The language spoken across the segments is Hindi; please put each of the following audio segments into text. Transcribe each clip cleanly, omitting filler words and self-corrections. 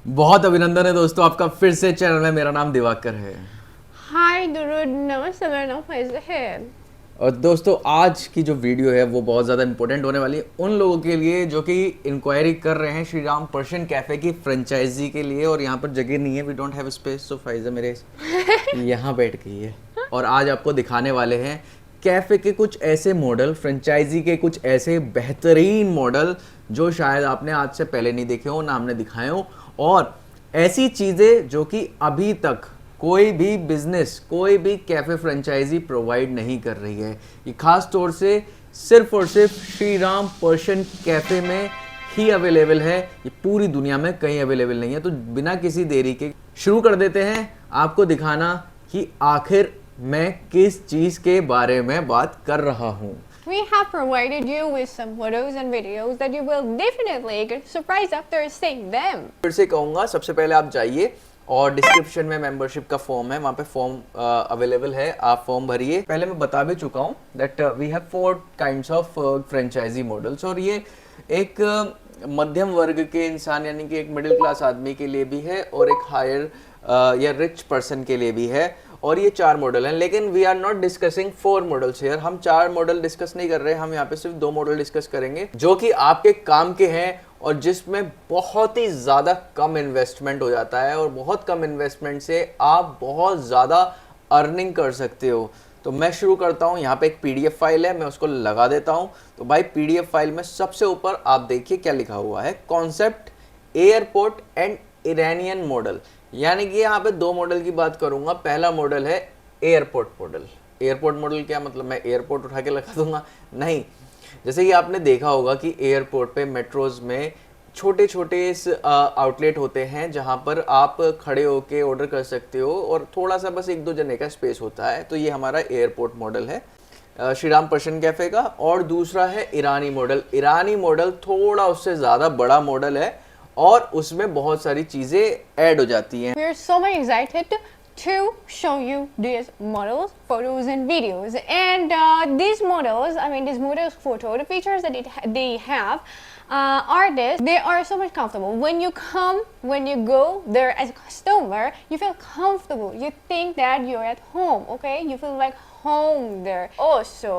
बहुत अभिनंदन है दोस्तों, आपका फिर से चैनल में। मेरा नाम दिवाकर है। हाय दुरुद, नमस्ते, मेरा नाम फैज़ है। और दोस्तों आज की जो वीडियो है वो बहुत ज़्यादा इंपॉर्टेंट होने वाली है उन लोगों के लिए जो कि इंक्वायरी कर रहे हैं श्री राम पर्शियन कैफ़े की फ्रेंचाइजी के लिए। और यहाँ पर जगह नहीं है, वी डोंट हैव स्पेस, सो फाइज़ा मेरे यहाँ बैठ गई है। और आज आपको दिखाने वाले हैं कैफ़े के कुछ ऐसे मॉडल, फ्रेंचाइजी के कुछ ऐसे बेहतरीन मॉडल जो शायद आपने आज से पहले नहीं देखे हो, ना हमने दिखाए हो। और ऐसी चीज़ें जो कि अभी तक कोई भी बिजनेस, कोई भी कैफ़े फ्रेंचाइजी प्रोवाइड नहीं कर रही है। ये खास तौर से सिर्फ और सिर्फ श्री राम पर्शियन कैफ़े में ही अवेलेबल है। ये पूरी दुनिया में कहीं अवेलेबल नहीं है। तो बिना किसी देरी के शुरू कर देते हैं आपको दिखाना कि आखिर मैं किस चीज़ के बारे में बात कर रहा हूँ। We have provided you with some photos and videos that you will definitely get surprised after seeing them. फिर से कहूँगा, सबसे पहले आप जाइए और डिस्क्रिप्शन में मेंबरशिप का फॉर्म है, वहाँ पे फॉर्म अवेलेबल है, आप फॉर्म भरिए। पहले मैं बता भी चुका हूँ that we have 4 kinds of franchise models. और ये एक मध्यम वर्ग के इंसान यानी कि एक मिडिल क्लास आदमी के लिए भी है और एक हायर या रिच पर्सन के लिए भी है। और ये 4 मॉडल हैं, लेकिन we are not discussing 4 models here. हम 4 मॉडल डिस्कस नहीं कर रहे, हम यहाँ पे सिर्फ 2 मॉडल डिस्कस करेंगे जो कि आपके काम के हैं और जिसमें बहुत ही ज़्यादा कम इन्वेस्टमेंट हो जाता है और बहुत कम इन्वेस्टमेंट से आप बहुत ज़्यादा अर्निंग कर सकते हो। तो मैं शुरू करता हूँ। यहाँ पे एक पीडीएफ फाइल है, मैं उसको लगा देता हूँ। तो भाई पीडीएफ फाइल में सबसे ऊपर आप देखिए क्या लिखा हुआ है, concept airport and Iranian model. यानी कि यहाँ पे 2 मॉडल की बात करूंगा। पहला मॉडल है एयरपोर्ट मॉडल। एयरपोर्ट मॉडल क्या मतलब, मैं एयरपोर्ट उठा के लगा दूंगा? नहीं। जैसे कि आपने देखा होगा कि एयरपोर्ट पे मेट्रोज में छोटे छोटे आउटलेट होते हैं जहाँ पर आप खड़े होके ऑर्डर कर सकते हो और थोड़ा सा बस 1-2 जने का स्पेस होता है। तो ये हमारा एयरपोर्ट मॉडल है श्री राम पर्शियन कैफे का। और दूसरा है ईरानी मॉडल। ईरानी मॉडल थोड़ा उससे ज़्यादा बड़ा मॉडल है और उसमें बहुत सारी चीज़ें ऐड हो जाती हैं। We are so much excited to show you these models, photos and videos. And these models, these models photo, the features that they have are this. They are so much comfortable. When you come, when you go there as a customer, you feel comfortable. You think that you're at home, okay? You feel like home there. Also,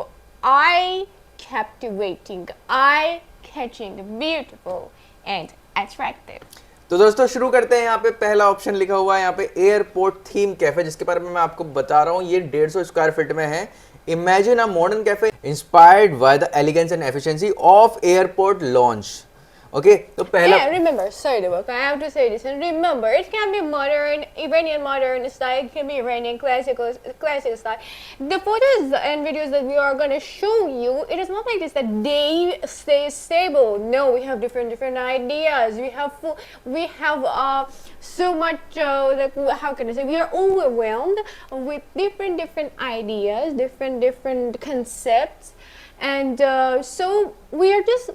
eye-captivating, eye-catching, beautiful and attractive. तो दोस्तों शुरू करते हैं। यहाँ पे पहला ऑप्शन लिखा हुआ है यहाँ पे एयरपोर्ट थीम कैफे, जिसके बारे में मैं आपको बता रहा हूँ। ये 150 स्क्वायर फीट में है। Imagine a modern cafe inspired by the elegance and efficiency of airport lounge. Okay, तो पहला Remember, sorry Devak, I have to say this. And remember, it can be modern, Iranian modern style, it can be Iranian classic style. The photos and videos that we are going to show you, it is not like this that they stay stable. No, we have different ideas. We have so much like, how can I say, we are overwhelmed with different ideas, different concepts. And so we are just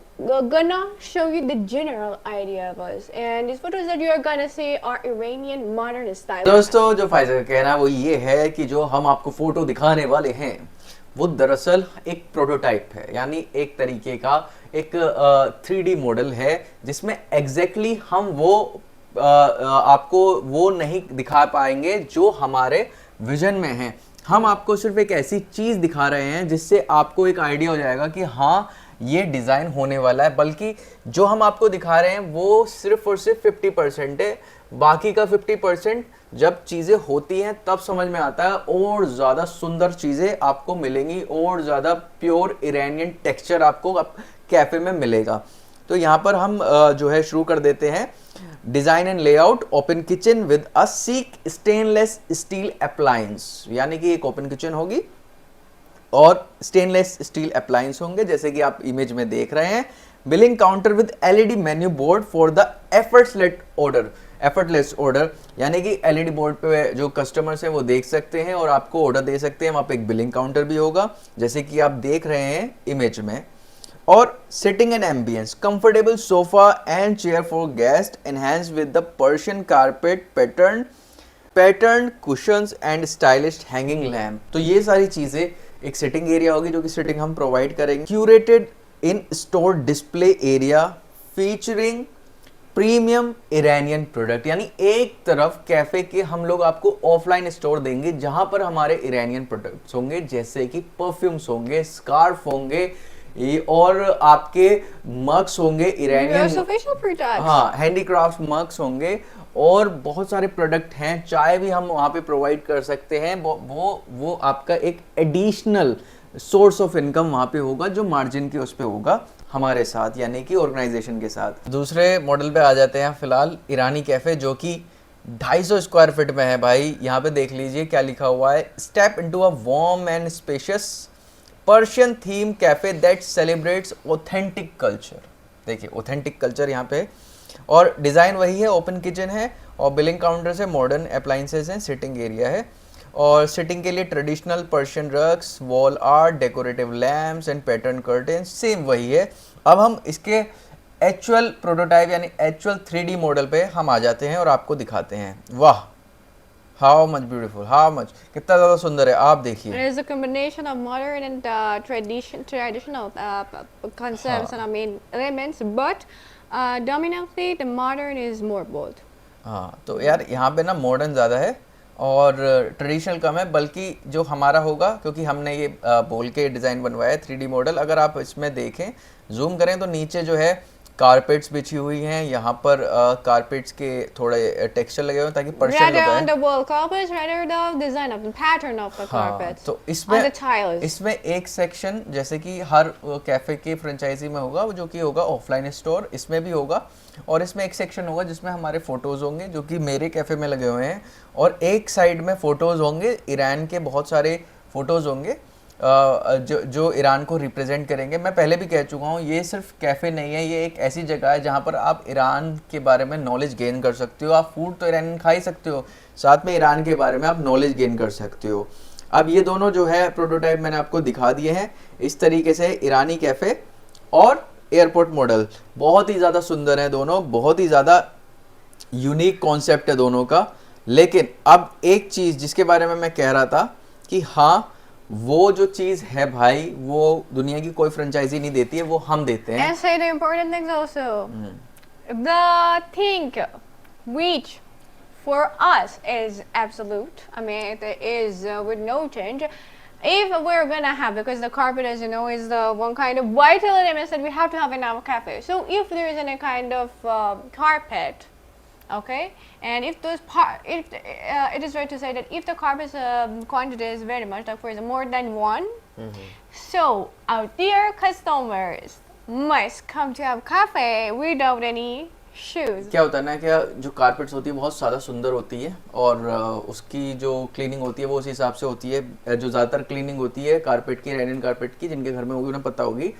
gonna show you the general idea of us, and these photos that you are gonna see are Iranian modern style. दोस्तों जो फाइज़ा का कहना है वो ये है कि जो हम आपको फोटो दिखाने वाले हैं वो दरअसल एक प्रोटोटाइप है, यानी एक तरीके का एक 3D मॉडल है जिसमें एग्जैक्टली हम वो आपको वो नहीं दिखा पाएंगे जो हमारे विजन में है। हम आपको सिर्फ एक ऐसी चीज़ दिखा रहे हैं जिससे आपको एक आइडिया हो जाएगा कि हाँ ये डिज़ाइन होने वाला है। बल्कि जो हम आपको दिखा रहे हैं वो सिर्फ और सिर्फ 50% है। बाकी का 50% जब चीज़ें होती हैं तब समझ में आता है और ज़्यादा सुंदर चीज़ें आपको मिलेंगी और ज़्यादा प्योर इरानियन टेक्सचर आपको कैफ़े में मिलेगा। तो यहाँ पर हम जो है शुरू कर देते हैं। Design and layout open kitchen with a seek stainless steel appliance, यानी कि एक ओपन किचन होगी और स्टेनलेस स्टील अप्लायंस होंगे जैसे कि आप इमेज में देख रहे हैं। Billing counter with LED menu board for the effortless order, यानी कि एलईडी बोर्ड पे जो कस्टमर्स हैं वो देख सकते हैं और आपको ऑर्डर दे सकते हैं। वहाँ पे एक बिलिंग काउंटर भी होगा जैसे कि आप देख रहे हैं इमेज में। और sitting and ambience, comfortable sofa and chair for guest enhance with the Persian carpet pattern cushions and stylish hanging lamp. तो ये सारी चीजें, एक सिटिंग एरिया होगी जो कि सिटिंग हम प्रोवाइड करेंगे। क्यूरेटेड इन store display area featuring premium Iranian product, यानी एक तरफ कैफे के हम लोग आपको ऑफलाइन स्टोर देंगे जहां पर हमारे इरानियन प्रोडक्ट्स होंगे, जैसे कि परफ्यूम्स होंगे, स्कार्फ होंगे, और आपके मग्स होंगे इरानियन, हाँ हैंडीक्राफ्ट मग्स होंगे, और बहुत सारे प्रोडक्ट हैं। चाय भी हम वहाँ पे प्रोवाइड कर सकते हैं। वो आपका एक एडिशनल सोर्स ऑफ इनकम वहाँ पे होगा, जो मार्जिन के उस पे होगा हमारे साथ, यानी कि ऑर्गेनाइजेशन के साथ। दूसरे मॉडल पे आ जाते हैं फिलहाल, ईरानी कैफ़े, जो कि 250 स्क्वायर फीट में है भाई। यहाँ पे देख लीजिए क्या लिखा हुआ है, step into a warm and spacious Persian theme cafe that celebrates authentic culture. देखिए ऑथेंटिक कल्चर यहाँ पे, और डिज़ाइन वही है, ओपन किचन है, और बिलिंग काउंटर से मॉडर्न अप्लाइंसेस हैं, सिटिंग एरिया है, और सिटिंग के लिए traditional Persian rugs, wall art, decorative lamps and pattern curtains, same वही है। अब हम इसके एक्चुअल प्रोटोटाइप यानी एक्चुअल 3D मॉडल पे हम आ जाते हैं और आपको दिखाते हैं। वाह, how much beautiful, how much, कितना ज़्यादा सुंदर है, आप देखिए। It is a combination of modern and traditional concepts and I mean elements, but dominantly the modern is more bold. हाँ, तो यार यहाँ पे ना मॉडर्न ज़्यादा है और ट्रेडिशनल कम है, बल्कि जो हमारा होगा, क्योंकि हमने ये बोल के डिज़ाइन बनवाया है 3D मॉडल। अगर आप इसमें देखें, जूम करें, तो नीचे जो है कारपेट्स बिछी हुई हैं, यहाँ पर कारपेट्स के थोड़े टेक्सचर लगे हुए हैं ताकि पर्शियन लुक आए। Rather on the wall carpets, rather the design of the pattern of the carpets. तो on the tiles. इसमें एक सेक्शन जैसे कि हर कैफे के फ्रेंचाइजी में होगा, जो कि होगा ऑफलाइन स्टोर, इसमें भी होगा, और इसमें एक सेक्शन होगा जिसमें हमारे फोटोज होंगे, जो कि मेरे कैफे में लगे हुए हैं, और एक साइड में फोटोज होंगे, ईरान के बहुत सारे फोटोज होंगे जो ईरान को रिप्रेजेंट करेंगे। मैं पहले भी कह चुका हूँ, ये सिर्फ कैफ़े नहीं है, ये एक ऐसी जगह है जहाँ पर आप ईरान के बारे में नॉलेज गेन कर सकते हो। आप फूड तो ईरानी खा ही सकते हो, साथ में ईरान के बारे में आप नॉलेज गेन कर सकते हो। अब ये दोनों जो है प्रोटोटाइप मैंने आपको दिखा दिए हैं इस तरीके से, ईरानी कैफ़े और एयरपोर्ट मॉडल। बहुत ही ज़्यादा सुंदर है दोनों, बहुत ही ज़्यादा यूनिक कॉन्सेप्ट है दोनों का। लेकिन अब एक चीज़ जिसके बारे में मैं कह रहा था कि हाँ, वो जो चीज़ है भाई, वो दुनिया की कोई फ्रेंचाइजी नहीं देती है, वो हम देते हैं। And say the important things also. The thing which for us is absolute, I mean it is with no change. If we're gonna have, because the carpet, as you know, is the one kind of vital element that we have to have in our cafe. So if there is any kind of carpet, okay, and if those it is right to say that if the carpet quantity is very much, like for example more than one, so our dear customers must come to our cafe without any shoes. क्या होता है ना, क्या जो कारपेट्स होती है बहुत ज़्यादा सुंदर होती है, और उसकी जो क्लीनिंग होती है वो उस हिसाब से होती है। जो ज़्यादातर क्लीनिंग होती है कारपेट की, रेनिन कारपेट की, जिनके घर में होगी उन्हें पता होगी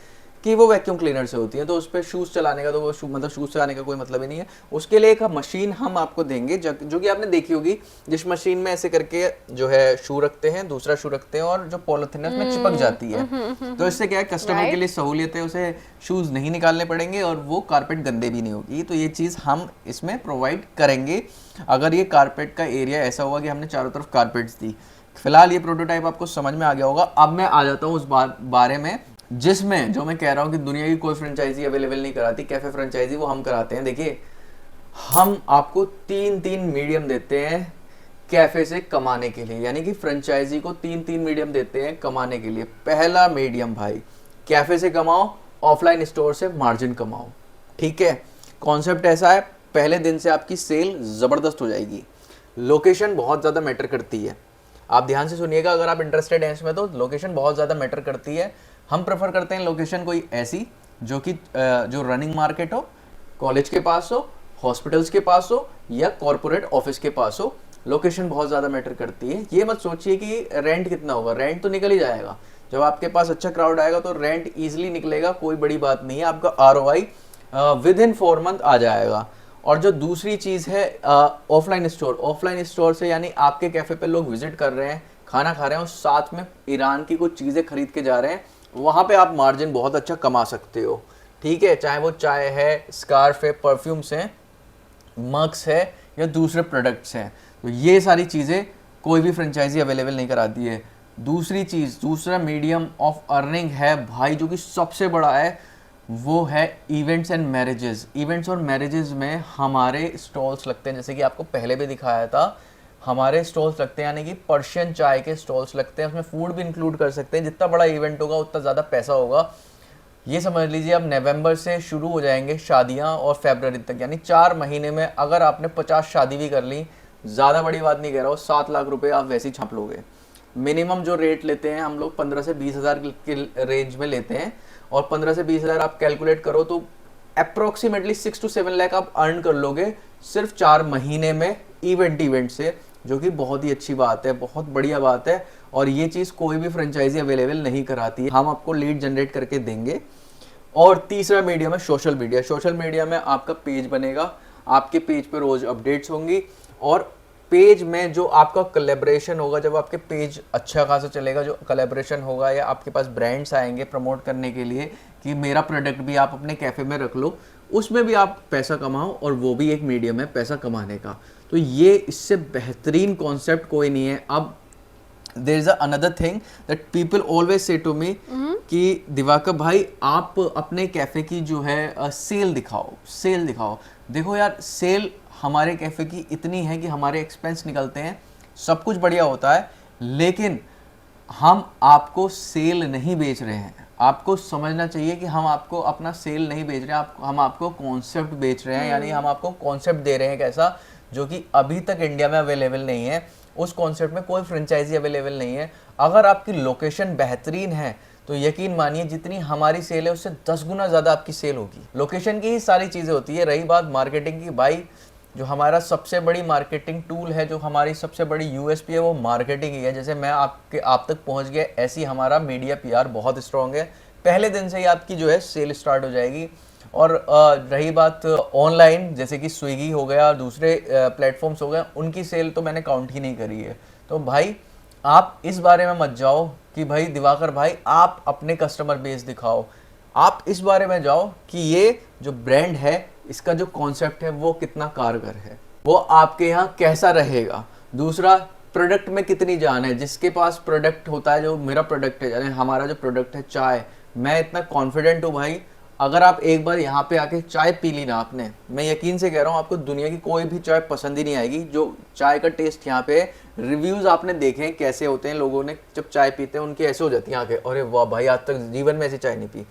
कि वो वैक्यूम क्लीनर से होती है। तो उस पर शूज़ चलाने का, तो वो मतलब शूज़ चलाने का कोई मतलब ही नहीं है। उसके लिए एक मशीन हम आपको देंगे, जो कि आपने देखी होगी, जिस मशीन में ऐसे करके जो है शू रखते हैं, दूसरा शू रखते हैं, और जो पॉलिथीन है उसमें चिपक जाती है। तो इससे क्या है, कस्टमर के लिए सहूलियत है, उसे शूज़ नहीं निकालने पड़ेंगे और वो कारपेट गंदे भी नहीं होगी। तो ये चीज़ हम इसमें प्रोवाइड करेंगे अगर ये कारपेट का एरिया ऐसा होगा कि हमने चारों तरफ कारपेट्स दी। फिलहाल ये प्रोटोटाइप आपको समझ में आ गया होगा। अब मैं आ जाता हूँ उस बारे में जिसमें जो मैं कह रहा हूँ कि दुनिया की कोई फ्रेंचाइजी अवेलेबल नहीं कराती, कैफे फ्रेंचाइजी, वो हम कराते हैं। देखिए, हम आपको 3 मीडियम देते हैं कैफे से कमाने के लिए, यानी कि फ्रेंचाइजी को 3 मीडियम देते हैं कमाने के लिए। पहला मीडियम भाई, कैफे से कमाओ, ऑफलाइन स्टोर से मार्जिन कमाओ। ठीक है, कॉन्सेप्ट ऐसा है, पहले दिन से आपकी सेल ज़बरदस्त हो जाएगी। लोकेशन बहुत ज़्यादा मैटर करती है, आप ध्यान से सुनिएगा अगर आप इंटरेस्टेड हैं इसमें, तो लोकेशन बहुत ज़्यादा मैटर करती है। हम प्रेफर करते हैं लोकेशन कोई ऐसी जो कि जो रनिंग मार्केट हो, कॉलेज के पास हो, हॉस्पिटल्स के पास हो, या कॉर्पोरेट ऑफिस के पास हो। लोकेशन बहुत ज़्यादा मैटर करती है। ये मत सोचिए कि रेंट कितना होगा, रेंट तो निकल ही जाएगा। जब आपके पास अच्छा क्राउड आएगा तो रेंट ईजिली निकलेगा, कोई बड़ी बात नहीं है। आपका ROI विदिन 4 मंथ आ जाएगा। और जो दूसरी चीज़ है ऑफलाइन स्टोर से, यानी आपके कैफ़े पे लोग विजिट कर रहे हैं, खाना खा रहे हैं और साथ में ईरान की कुछ चीज़ें खरीद के जा रहे हैं, वहाँ पे आप मार्जिन बहुत अच्छा कमा सकते हो। ठीक है, चाहे वो चाय है, स्कार्फ है, परफ्यूम्स हैं, मग्स है, या दूसरे प्रोडक्ट्स हैं। तो ये सारी चीज़ें कोई भी फ्रेंचाइजी अवेलेबल नहीं कराती है। दूसरी चीज़, दूसरा मीडियम ऑफ अर्निंग है भाई, जो कि सबसे बड़ा है, वो है इवेंट्स एंड मैरिजेस। इवेंट्स और मैरिजेस में हमारे स्टॉल्स लगते हैं, जैसे कि आपको पहले भी दिखाया था, हमारे स्टॉल्स लगते हैं, यानी कि पर्शियन चाय के स्टॉल्स लगते हैं। उसमें फूड भी इंक्लूड कर सकते हैं। जितना बड़ा इवेंट होगा उतना ज़्यादा पैसा होगा। ये समझ लीजिए अब नवंबर से शुरू हो जाएंगे शादियां और फरवरी तक, यानी 4 महीने में अगर आपने 50 शादी भी कर ली, ज़्यादा बड़ी बात नहीं कह रहा हूँ, 7 लाख रुपए आप वैसे ही छाप लोगे। मिनिमम जो रेट लेते हैं हम लोग 15 से 20 हज़ार के रेंज में लेते हैं, और 15 से 20 हज़ार आप कैलकुलेट करो तो अप्रोक्सीमेटली 6 to 7 लाख आप अर्न कर लोगे सिर्फ 4 महीने में इवेंट से, जो कि बहुत ही अच्छी बात है, बहुत बढ़िया बात है। और ये चीज़ कोई भी फ्रेंचाइजी अवेलेबल नहीं कराती है। हम आपको लीड जनरेट करके देंगे। और तीसरा मीडियम है सोशल मीडिया। सोशल मीडिया में आपका पेज बनेगा, आपके पेज पे रोज अपडेट्स होंगी, और पेज में जो आपका कोलैबोरेशन होगा, जब आपके पेज अच्छा खासा चलेगा, जो कोलैबोरेशन होगा या आपके पास ब्रांड्स आएंगे प्रमोट करने के लिए कि मेरा प्रोडक्ट भी आप अपने कैफ़े में रख लो, उसमें भी आप पैसा कमाओ, और वो भी एक मीडियम है पैसा कमाने का। तो ये इससे बेहतरीन कॉन्सेप्ट कोई नहीं है। अब there is another thing that people always say to me कि दिवाकर भाई आप अपने कैफ़े की जो है सेल दिखाओ, सेल दिखाओ। देखो यार, सेल हमारे कैफ़े की इतनी है कि हमारे एक्सपेंस निकलते हैं, सब कुछ बढ़िया होता है, लेकिन हम आपको सेल नहीं बेच रहे हैं। आपको समझना चाहिए कि हम आपको अपना सेल नहीं बेच रहे हैं, हम आपको कॉन्सेप्ट बेच रहे हैं। यानी हम आपको कॉन्सेप्ट दे रहे हैं एक ऐसा जो कि अभी तक इंडिया में अवेलेबल नहीं है। उस कॉन्सेप्ट में कोई फ्रेंचाइजी अवेलेबल नहीं है। अगर आपकी लोकेशन बेहतरीन है तो यकीन मानिए जितनी हमारी सेल है उससे 10 गुना ज़्यादा आपकी सेल होगी। लोकेशन की ही सारी चीज़ें होती है। रही बात मार्केटिंग की, भाई जो हमारा सबसे बड़ी मार्केटिंग टूल है, जो हमारी सबसे बड़ी यूएसपी है, वो मार्केटिंग ही है। जैसे मैं आप तक पहुंच गया, ऐसी हमारा मीडिया पीआर बहुत स्ट्रॉन्ग है। पहले दिन से ही आपकी जो है सेल स्टार्ट हो जाएगी। और रही बात ऑनलाइन, जैसे कि स्विगी हो गया, दूसरे प्लेटफॉर्म्स हो गए, उनकी सेल तो मैंने काउंट ही नहीं करी है। तो भाई आप इस बारे में मत जाओ कि भाई दिवाकर भाई आप अपने कस्टमर बेस दिखाओ। आप इस बारे में जाओ कि ये जो ब्रांड है, इसका जो कॉन्सेप्ट है वो कितना कारगर है, वो आपके यहाँ कैसा रहेगा। दूसरा, प्रोडक्ट में कितनी जान है। जिसके पास प्रोडक्ट होता है, जो मेरा प्रोडक्ट है, यानी हमारा जो प्रोडक्ट है चाय, मैं इतना कॉन्फिडेंट हूँ भाई, अगर आप एक बार यहाँ पे आके चाय पी ली ना आपने, मैं यकीन से कह रहा हूँ आपको दुनिया की कोई भी चाय पसंद ही नहीं आएगी। जो चाय का टेस्ट यहाँ पे, रिव्यूज आपने देखे हैं कैसे होते हैं, लोगों ने जब चाय पीते हैं उनकी ऐसे हो जाती है आंखें, अरे वाह भाई आज तक जीवन में ऐसी चाय नहीं पी।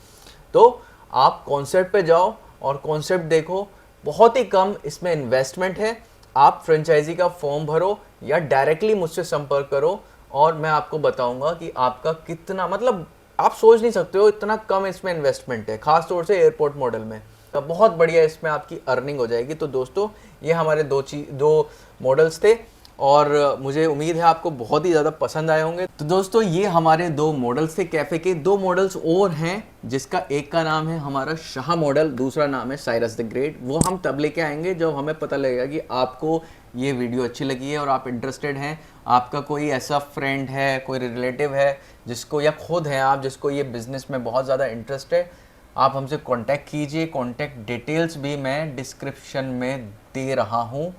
तो आप कॉन्सेप्ट पे जाओ और कॉन्सेप्ट देखो, बहुत ही कम इसमें इन्वेस्टमेंट है। आप फ्रेंचाइजी का फॉर्म भरो या डायरेक्टली मुझसे संपर्क करो, और मैं आपको बताऊंगा कि आपका कितना, मतलब आप सोच नहीं सकते हो इतना कम इसमें इन्वेस्टमेंट है, खास तौर से एयरपोर्ट मॉडल में। तो बहुत बढ़िया इसमें आपकी अर्निंग हो जाएगी। तो दोस्तों ये हमारे दो मॉडल्स थे, और मुझे उम्मीद है आपको बहुत ही ज़्यादा पसंद आए होंगे। तो दोस्तों ये हमारे 2 मॉडल्स थे कैफ़े के। 2 मॉडल्स और हैं, जिसका एक का नाम है हमारा शाह मॉडल, दूसरा नाम है साइरस द ग्रेट। वो हम तब लेके आएंगे जब हमें पता लगेगा कि आपको ये वीडियो अच्छी लगी है और आप इंटरेस्टेड हैं। आपका कोई ऐसा फ्रेंड है, कोई रिलेटिव है जिसको, या खुद हैं आप जिसको ये बिज़नेस में बहुत ज़्यादा इंटरेस्ट है, आप हमसे कॉन्टैक्ट कीजिए। कॉन्टैक्ट डिटेल्स भी मैं डिस्क्रिप्शन में दे रहा हूँ,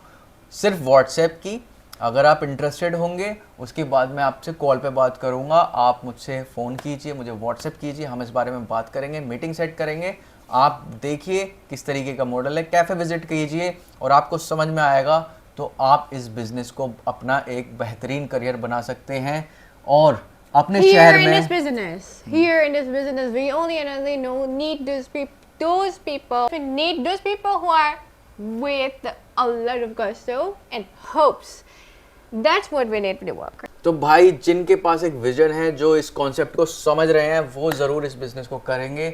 सिर्फ व्हाट्सएप की। अगर आप इंटरेस्टेड होंगे उसके बाद मैं आपसे कॉल पे बात करूंगा, आप मुझसे फ़ोन कीजिए, मुझे व्हाट्सएप कीजिए, हम इस बारे में बात करेंगे, मीटिंग सेट करेंगे। आप देखिए किस तरीके का मॉडल है, कैफ़े विजिट कीजिए, और आपको समझ में आएगा तो आप इस बिज़नेस को अपना एक बेहतरीन करियर बना सकते हैं। और अपने शहर में here in this business we only and only need those people we need those people who are with a lot of gusto and hopes. That's what we need to work. तो भाई जिनके पास एक विजन है, जो इस कॉन्सेप्ट को समझ रहे हैं, वो ज़रूर इस बिज़नेस को करेंगे।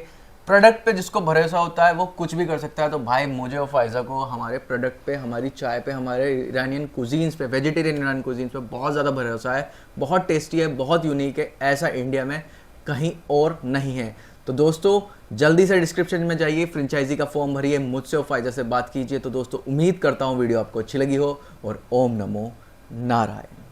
प्रोडक्ट पे जिसको भरोसा होता है वो कुछ भी कर सकता है। तो भाई मुझे और फायजा को हमारे प्रोडक्ट पे, हमारी चाय पे, हमारे इरानियन कुजीन्स पे, वेजिटेरियन इरानियन कुजीन्स पे बहुत ज़्यादा भरोसा है। बहुत टेस्टी है, बहुत यूनिक है, ऐसा इंडिया में कहीं और नहीं है। तो दोस्तों जल्दी से डिस्क्रिप्शन में जाइए, फ्रेंचाइजी का फॉर्म भरिए, मुझसे और फायजा से बात कीजिए। तो दोस्तों उम्मीद करता हूँ वीडियो आपको अच्छी लगी हो, और ओम नमो नारायण।